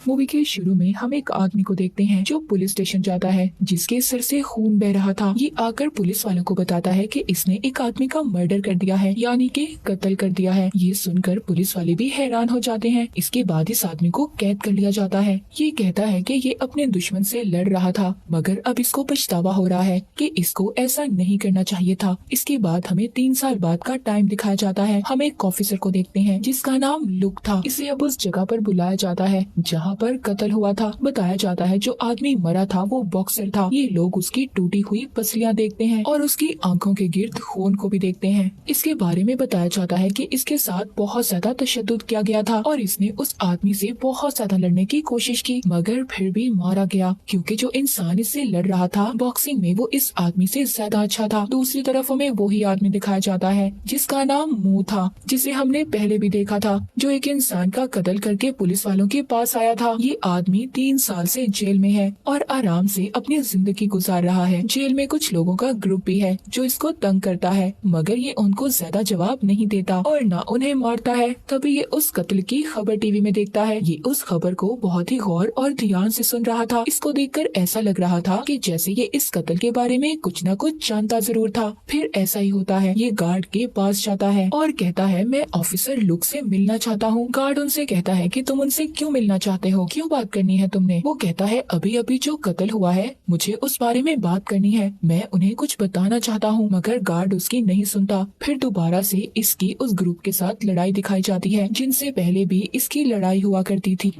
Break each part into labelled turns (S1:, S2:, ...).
S1: Movie के शुरू में हम एक आदमी को देखते हैं जो पुलिस स्टेशन जाता है, जिसके सर से खून बह रहा था। ये आकर पुलिस वालों को बताता है कि इसने एक आदमी का मर्डर कर दिया है, यानी कि कत्ल कर दिया है। ये सुनकर पुलिस वाले भी हैरान हो जाते हैं। इसके बाद इस आदमी को कैद कर लिया जाता है। ये कहता है कि ये अपने दुश्मन से लड़ रहा था, मगर अब इसको पछतावा हो रहा है कि इसको ऐसा नहीं करना चाहिए था। इसके बाद हमें 3 साल बाद का टाइम दिखाया जाता है। हम एक ऑफिसर को देखते हैं जिसका नाम लुक था। इसे अब उस जगह पर बुलाया जाता है जहाँ पर कत्ल हुआ था। बताया जाता है जो आदमी मरा था वो बॉक्सर था। ये लोग उसकी टूटी हुई पसलियां देखते हैं और उसकी आंखों के गिर्द खून को भी देखते हैं। इसके बारे में बताया जाता है कि इसके साथ बहुत ज्यादा तशद्दुद किया गया था और इसने उस आदमी से बहुत ज्यादा लड़ने की कोशिश की, मगर फिर भी मारा गया क्योंकि जो इंसान इससे लड़ रहा था बॉक्सिंग में वो इस आदमी से ज्यादा अच्छा था। दूसरी तरफ हमें वही आदमी दिखाया जाता है जिसका नाम मुंह था, जिसे हमने पहले भी देखा था, जो एक इंसान का कत्ल करके पुलिस वालों के पास आया था। ये आदमी 3 साल से जेल में है और आराम से अपनी जिंदगी गुजार रहा है। जेल में कुछ लोगों का ग्रुप भी है जो इसको तंग करता है, मगर ये उनको ज्यादा जवाब नहीं देता और न उन्हें मारता है। तभी ये उस कत्ल की खबर टीवी में देखता है। ये उस खबर को बहुत ही गौर और ध्यान से सुन रहा था। इसको देखकर ऐसा लग रहा था कि जैसे ये इस कत्ल के बारे में कुछ न कुछ जानता जरूर था। फिर ऐसा ही होता है। ये गार्ड के पास जाता है और कहता है मैं ऑफिसर लुक से मिलना चाहता हूँ। गार्ड उनसे कहता है कि तुम उनसे क्यों मिलना चाहते हो, क्यों बात करनी है तुमने। वो कहता है अभी अभी जो कत्ल हुआ है मुझे उस बारे में बात करनी है, मैं उन्हें कुछ बताना चाहता हूँ। मगर गार्ड उसकी नहीं सुनता। फिर दोबारा से इसकी उस ग्रुप के साथ लड़ाई दिखाई जाती है जिनसे पहले भी इसकी लड़ाई हुआ करती थी।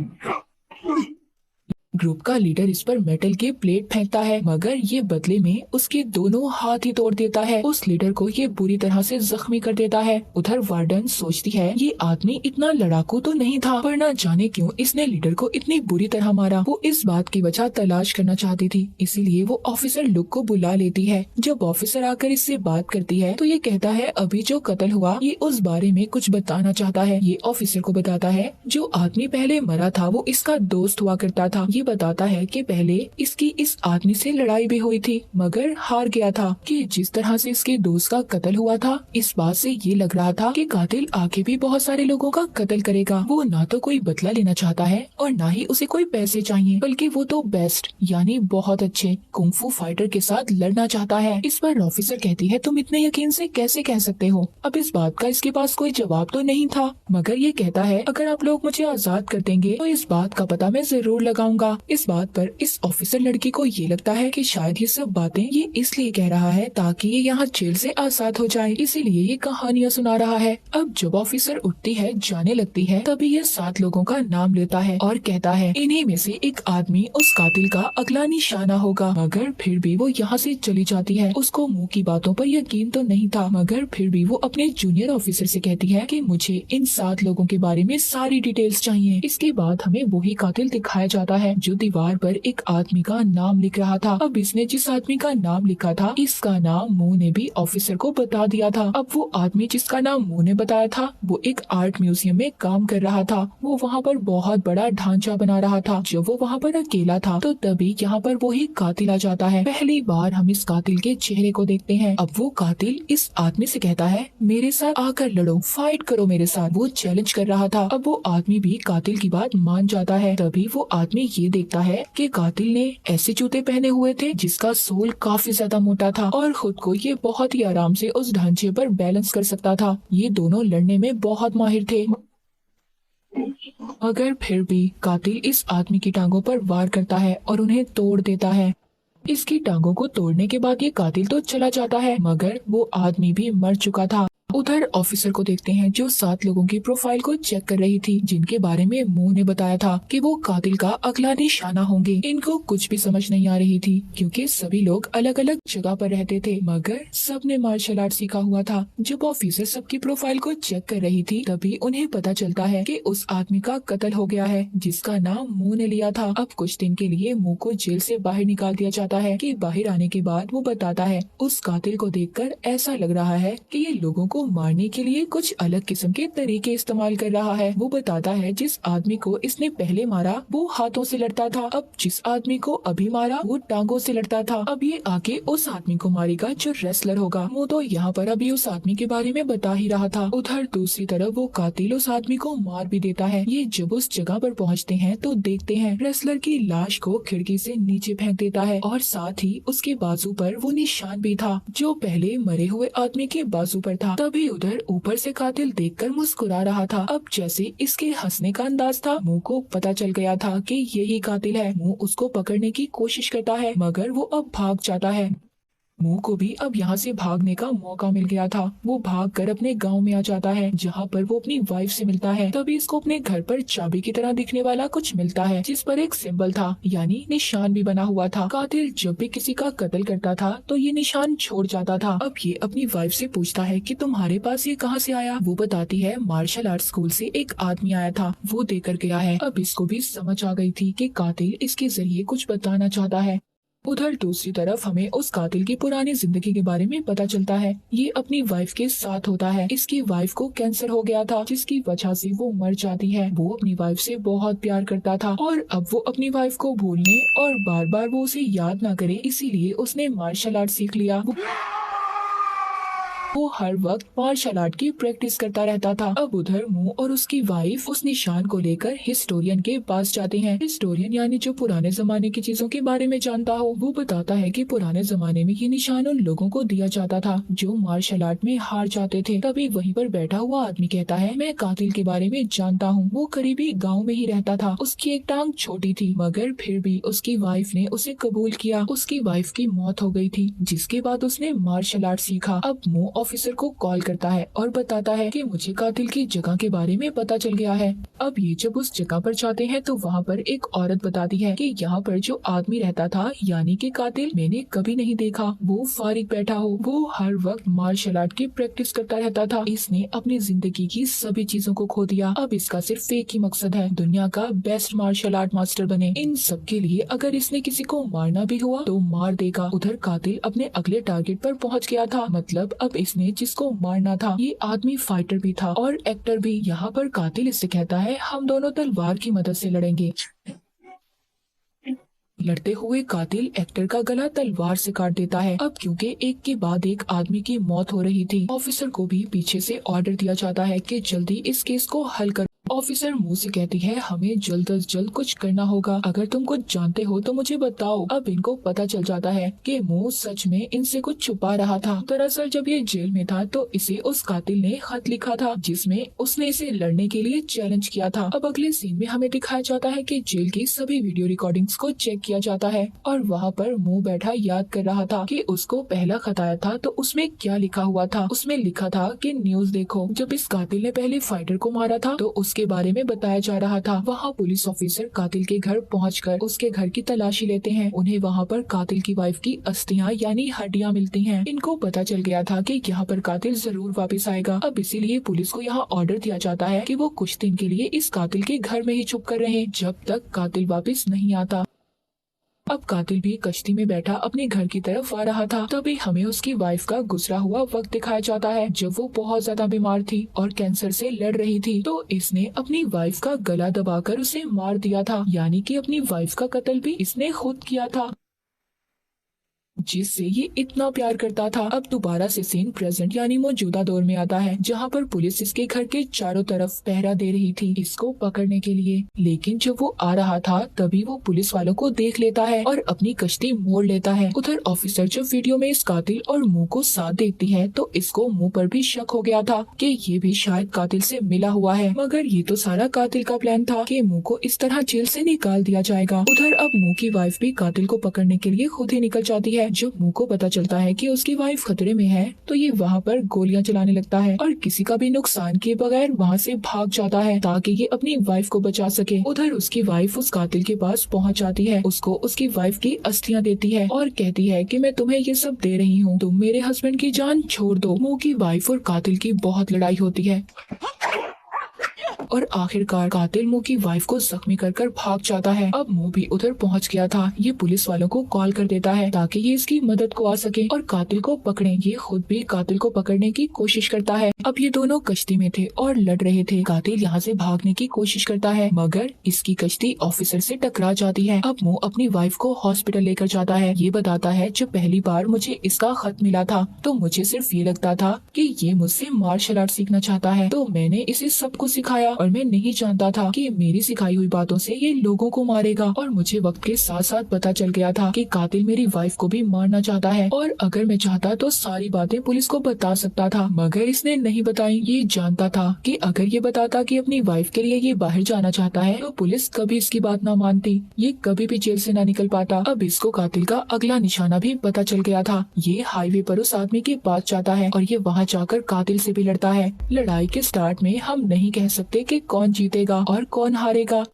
S1: ग्रुप का लीडर इस पर मेटल की प्लेट फेंकता है, मगर ये बदले में उसके दोनों हाथ ही तोड़ देता है। उस लीडर को ये बुरी तरह से जख्मी कर देता है। उधर वार्डन सोचती है ये आदमी इतना लड़ाकू तो नहीं था, पर न जाने क्यों इसने लीडर को इतनी बुरी तरह मारा। वो इस बात की वजह तलाश करना चाहती थी, इसीलिए वो ऑफिसर लुक को बुला लेती है। जब ऑफिसर आकर इससे बात करती है तो ये कहता है अभी जो कत्ल हुआ ये उस बारे में कुछ बताना चाहता है। ये ऑफिसर को बताता है जो आदमी पहले मरा था वो इसका दोस्त हुआ करता था। ये बताता है कि पहले इसकी इस आदमी से लड़ाई भी हुई थी मगर हार गया था। कि जिस तरह से इसके दोस्त का कत्ल हुआ था इस बात से ये लग रहा था कि कातिल आगे भी बहुत सारे लोगों का कत्ल करेगा। वो ना तो कोई बदला लेना चाहता है और ना ही उसे कोई पैसे चाहिए, बल्कि वो तो बेस्ट यानी बहुत अच्छे कुंफू फाइटर के साथ लड़ना चाहता है। इस पर ऑफिसर कहती है तुम इतने यकीन से कैसे कह सकते हो। अब इस बात का इसके पास कोई जवाब तो नहीं था, मगर ये कहता है अगर आप लोग मुझे आजाद कर देंगे तो इस बात का पता मैं जरूर लगाऊंगा। इस बात पर इस ऑफिसर लड़की को ये लगता है कि शायद ये सब बातें ये इसलिए कह रहा है ताकि ये यहाँ जेल से आजाद हो जाए, इसीलिए ये कहानियाँ सुना रहा है। अब जब ऑफिसर उठती है जाने लगती है तभी ये 7 लोगों का नाम लेता है और कहता है इन्हीं में से एक आदमी उस कातिल का अगला निशाना होगा। मगर फिर भी वो यहाँ से चली जाती है। उसको मुंह की बातों पर यकीन तो नहीं था, मगर फिर भी वो अपने जूनियर ऑफिसर से कहती है कि मुझे इन 7 लोगों के बारे में सारी डिटेल्स चाहिए। इसके बाद हमें वही कातिल दिखाया जाता है जो दीवार पर एक आदमी का नाम लिख रहा था। अब इसने जिस आदमी का नाम लिखा था इसका नाम मुंह ने भी ऑफिसर को बता दिया था। अब वो आदमी जिसका नाम मुंह ने बताया था वो एक आर्ट म्यूजियम में काम कर रहा था। वो वहाँ पर बहुत बड़ा ढांचा बना रहा था। जब वो वहाँ पर अकेला था तो तभी यहाँ पर वही कातिल आ जाता है। पहली बार हम इस कातिल के चेहरे को देखते हैं। अब वो कातिल इस आदमी से कहता है मेरे साथ आकर लड़ो, फाइट करो मेरे साथ। वो चैलेंज कर रहा था। अब वो आदमी भी कातिल की बात मान जाता है। तभी वो आदमी ये देखता है कि कातिल ने ऐसे जूते पहने हुए थे जिसका सोल काफी ज्यादा मोटा था और खुद को ये बहुत ही आराम से उस ढांचे पर बैलेंस कर सकता था। ये दोनों लड़ने में बहुत माहिर थे, मगर फिर भी कातिल इस आदमी की टांगों पर वार करता है और उन्हें तोड़ देता है। इसकी टांगों को तोड़ने के बाद ये कातिल तो चला जाता है, मगर वो आदमी भी मर चुका था। उधर ऑफिसर को देखते हैं जो 7 लोगों की प्रोफाइल को चेक कर रही थी जिनके बारे में मुंह ने बताया था कि वो कातिल का अगला निशाना होंगे। इनको कुछ भी समझ नहीं आ रही थी क्योंकि सभी लोग अलग अलग जगह पर रहते थे, मगर सबने मार्शल आर्ट सीखा हुआ था। जब ऑफिसर सबकी प्रोफाइल को चेक कर रही थी तभी उन्हें पता चलता है कि उस आदमी का कत्ल हो गया है जिसका नाम मुंह ने लिया था। अब कुछ दिन के लिए मुंह को जेल से बाहर निकाल दिया जाता है। कि बाहर आने के बाद वो बताता है उस कातिल को देखकर ऐसा लग रहा है कि ये लोगों को को मारने के लिए कुछ अलग किस्म के तरीके इस्तेमाल कर रहा है। वो बताता है जिस आदमी को इसने पहले मारा वो हाथों से लड़ता था, अब जिस आदमी को अभी मारा वो टांगों से लड़ता था। अब ये आके उस आदमी को मारेगा जो रेसलर होगा। वो तो यहाँ पर अभी उस आदमी के बारे में बता ही रहा था। उधर दूसरी तरफ वो कातिल उस आदमी को मार भी देता है। ये जब उस जगह पर पहुँचते हैं तो देखते हैं रेसलर की लाश को खिड़की से नीचे फेंक देता है और साथ ही उसके बाजू पर वो निशान भी था जो पहले मरे हुए आदमी के बाजू पर था। तभी उधर ऊपर से कातिल देखकर मुस्कुरा रहा था। अब जैसे इसके हंसने का अंदाज था, मुंह को पता चल गया था कि यही कातिल है। मुंह उसको पकड़ने की कोशिश करता है मगर वो अब भाग जाता है। मुंह को भी अब यहाँ से भागने का मौका मिल गया था। वो भागकर अपने गांव में आ जाता है जहाँ पर वो अपनी वाइफ से मिलता है। तभी इसको अपने घर पर चाबी की तरह दिखने वाला कुछ मिलता है जिस पर एक सिंबल था यानी निशान भी बना हुआ था। कातिल जब भी किसी का कत्ल करता था तो ये निशान छोड़ जाता था। अब ये अपनी वाइफ से पूछता है कि तुम्हारे पास ये कहाँ से आया। वो बताती है मार्शल आर्ट स्कूल से एक आदमी आया था, वो देकर गया है। अब इसको भी समझ आ गई थी कि कातिल इसके जरिए कुछ बताना चाहता है। उधर दूसरी तरफ हमें उस कातिल की पुरानी जिंदगी के बारे में पता चलता है। ये अपनी वाइफ के साथ होता है। इसकी वाइफ को कैंसर हो गया था जिसकी वजह से वो मर जाती है। वो अपनी वाइफ से बहुत प्यार करता था और अब वो अपनी वाइफ को भूलने और बार बार वो उसे याद ना करे इसीलिए उसने मार्शल आर्ट सीख लिया। वो हर वक्त मार्शल आर्ट की प्रैक्टिस करता रहता था। अब उधर मुंह और उसकी वाइफ उस निशान को लेकर हिस्टोरियन के पास जाते हैं। हिस्टोरियन यानी जो पुराने जमाने की चीजों के बारे में जानता हो। वो बताता है कि पुराने जमाने में ये निशान उन लोगों को दिया जाता था जो मार्शल आर्ट में हार जाते थे। तभी वहीं पर बैठा हुआ आदमी कहता है मैं कातिल के बारे में जानता हूँ। वो करीबी गाँव में ही रहता था। उसकी एक टांग छोटी थी मगर फिर भी उसकी वाइफ ने उसे कबूल किया। उसकी वाइफ की मौत हो गई थी जिसके बाद उसने मार्शल आर्ट सीखा। अब मुंह ऑफिसर को कॉल करता है और बताता है कि मुझे कातिल की जगह के बारे में पता चल गया है। अब ये जब उस जगह पर जाते हैं तो वहाँ पर एक औरत बताती है कि यहाँ पर जो आदमी रहता था यानी कि कातिल मैंने कभी नहीं देखा। वो फारिग बैठा हो। वो हर वक्त मार्शल आर्ट की प्रैक्टिस करता रहता था। इसने अपनी जिंदगी की सभी चीजों को खो दिया। अब इसका सिर्फ एक ही मकसद है दुनिया का बेस्ट मार्शल आर्ट मास्टर बने। इन सब के लिए अगर इसने किसी को मारना भी हुआ तो मार देगा। उधर कातिल अपने अगले टारगेट पर पहुँच गया था। मतलब अब इसने जिसको मारना था ये आदमी फाइटर भी था और एक्टर भी। यहाँ पर कातिल इससे कहता है हम दोनों तलवार की मदद से लड़ेंगे। लड़ते हुए कातिल एक्टर का गला तलवार से काट देता है। अब क्योंकि एक के बाद एक आदमी की मौत हो रही थी, ऑफिसर को भी पीछे से ऑर्डर दिया जाता है कि जल्दी इस केस को हल कर। ऑफिसर मुंह से कहती है हमें जल्द अज जल्द कुछ करना होगा। अगर तुम कुछ जानते हो तो मुझे बताओ। अब इनको पता चल जाता है कि मुंह सच में इनसे कुछ छुपा रहा था। दरअसल जब ये जेल में था तो इसे उस कातिल ने खत लिखा था जिसमें उसने इसे लड़ने के लिए चैलेंज किया था। अब अगले सीन में हमें दिखाया जाता है कि जेल की सभी वीडियो रिकॉर्डिंग्स को चेक किया जाता है और वहाँ पर मुंह बैठा याद कर रहा था कि उसको पहला खत आया था तो उसमें क्या लिखा हुआ था। उसमें लिखा था कि न्यूज देखो, जब इस कातिल ने पहले फाइटर को मारा था तो उसके बारे में बताया जा रहा था। वहाँ पुलिस ऑफिसर कातिल के घर पहुंचकर उसके घर की तलाशी लेते हैं। उन्हें वहाँ पर कातिल की वाइफ की अस्थियां यानी हड्डियां मिलती हैं। इनको पता चल गया था कि यहाँ पर कातिल जरूर वापस आएगा। अब इसीलिए पुलिस को यहाँ ऑर्डर दिया जाता है कि वो कुछ दिन के लिए इस कातिल के घर में ही छुप कर रहे जब तक कातिल वापस नहीं आता। अब कातिल भी कश्ती में बैठा अपने घर की तरफ आ रहा था। तभी हमें उसकी वाइफ का गुजरा हुआ वक्त दिखाया जाता है जब वो बहुत ज्यादा बीमार थी और कैंसर से लड़ रही थी। तो इसने अपनी वाइफ का गला दबाकर उसे मार दिया था यानी कि अपनी वाइफ का कत्ल भी इसने खुद किया था जिससे ये इतना प्यार करता था। अब दोबारा से सीन प्रेजेंट यानी मौजूदा दौर में आता है जहाँ पर पुलिस इसके घर के चारों तरफ पहरा दे रही थी इसको पकड़ने के लिए। लेकिन जब वो आ रहा था तभी वो पुलिस वालों को देख लेता है और अपनी कश्ती मोड़ लेता है। उधर ऑफिसर जब वीडियो में इस कातिल और मुंह को साथ देखती है तो इसको मुंह पर भी शक हो गया था कि ये भी शायद कातिल से मिला हुआ है। मगर ये तो सारा कातिल का प्लान था कि मुंह को इस तरह जेल से निकाल दिया जाएगा। उधर अब मुंह की वाइफ भी कातिल को पकड़ने के लिए खुद ही निकल जाती है। जब मुंह को पता चलता है कि उसकी वाइफ खतरे में है तो ये वहाँ पर गोलियां चलाने लगता है और किसी का भी नुकसान किए बगैर वहाँ से भाग जाता है ताकि ये अपनी वाइफ को बचा सके। उधर उसकी वाइफ उस कातिल के पास पहुँच जाती है, उसको उसकी वाइफ की अस्थियां देती है और कहती है कि मैं तुम्हें ये सब दे रही हूँ, तुम मेरे हस्बैंड की जान छोड़ दो। मुंह की वाइफ और कातिल की बहुत लड़ाई होती है। और आखिरकार कातिल मुंह की वाइफ को जख्मी कर भाग जाता है। अब मुंह भी उधर पहुंच गया था। ये पुलिस वालों को कॉल कर देता है ताकि ये इसकी मदद को आ सके और कातिल को पकड़े। ये खुद भी कातिल को पकड़ने की कोशिश करता है। अब ये दोनों कश्ती में थे और लड़ रहे थे। कातिल यहाँ से भागने की कोशिश करता है मगर इसकी कश्ती ऑफिसर से टकरा जाती है। अब मुंह अपनी वाइफ को हॉस्पिटल लेकर जाता है। ये बताता है जब पहली बार मुझे इसका खत मिला था तो मुझे सिर्फ ये लगता था कि ये मुझसे मार्शल आर्ट सीखना चाहता है, तो मैंने इसे सब कुछ सिखाया और मैं नहीं जानता था कि मेरी सिखाई हुई बातों से ये लोगों को मारेगा। और मुझे वक्त के साथ साथ पता चल गया था कि कातिल मेरी वाइफ को भी मारना चाहता है और अगर मैं चाहता तो सारी बातें पुलिस को बता सकता था, मगर इसने नहीं बताई। ये जानता था कि अगर ये बताता कि अपनी वाइफ के लिए ये बाहर जाना चाहता है तो पुलिस कभी इसकी बात ना मानती, ये कभी भी जेल से ना निकल पाता। अब इसको कातिल का अगला निशाना भी पता चल गया था। ये हाईवे पर उस आदमी के पास जाता है और ये वहाँ जाकर कातिल से भी लड़ता है। लड़ाई के स्टार्ट में हम नहीं कह सकते कि कौन जीतेगा और कौन हारेगा।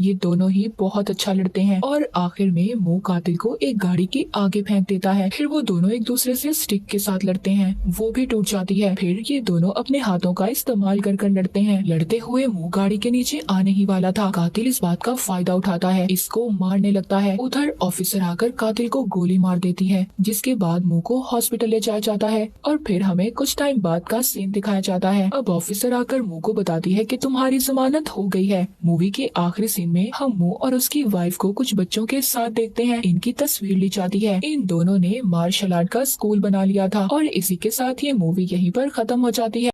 S1: ये दोनों ही बहुत अच्छा लड़ते हैं और आखिर में मुंह कातिल को एक गाड़ी के आगे फेंक देता है। फिर वो दोनों एक दूसरे से स्टिक के साथ लड़ते हैं, वो भी टूट जाती है। फिर ये दोनों अपने हाथों का इस्तेमाल कर लड़ते हैं। लड़ते हुए मुंह गाड़ी के नीचे आने ही वाला था। कातिल इस बात का फायदा उठाता है, इसको मारने लगता है। उधर ऑफिसर आकर कातिल को गोली मार देती है, जिसके बाद मुंह को हॉस्पिटल ले जाया जाता है और फिर हमें कुछ टाइम बाद का सीन दिखाया जाता है। अब ऑफिसर आकर मुंह को बताती है कि तुम्हारी जमानत हो गई है। मूवी के आखिरी सीन में हम मुंह और उसकी वाइफ को कुछ बच्चों के साथ देखते हैं। इनकी तस्वीर ली जाती है। इन दोनों ने मार्शल आर्ट का स्कूल बना लिया था और इसी के साथ ये मूवी यहीं पर खत्म हो जाती है।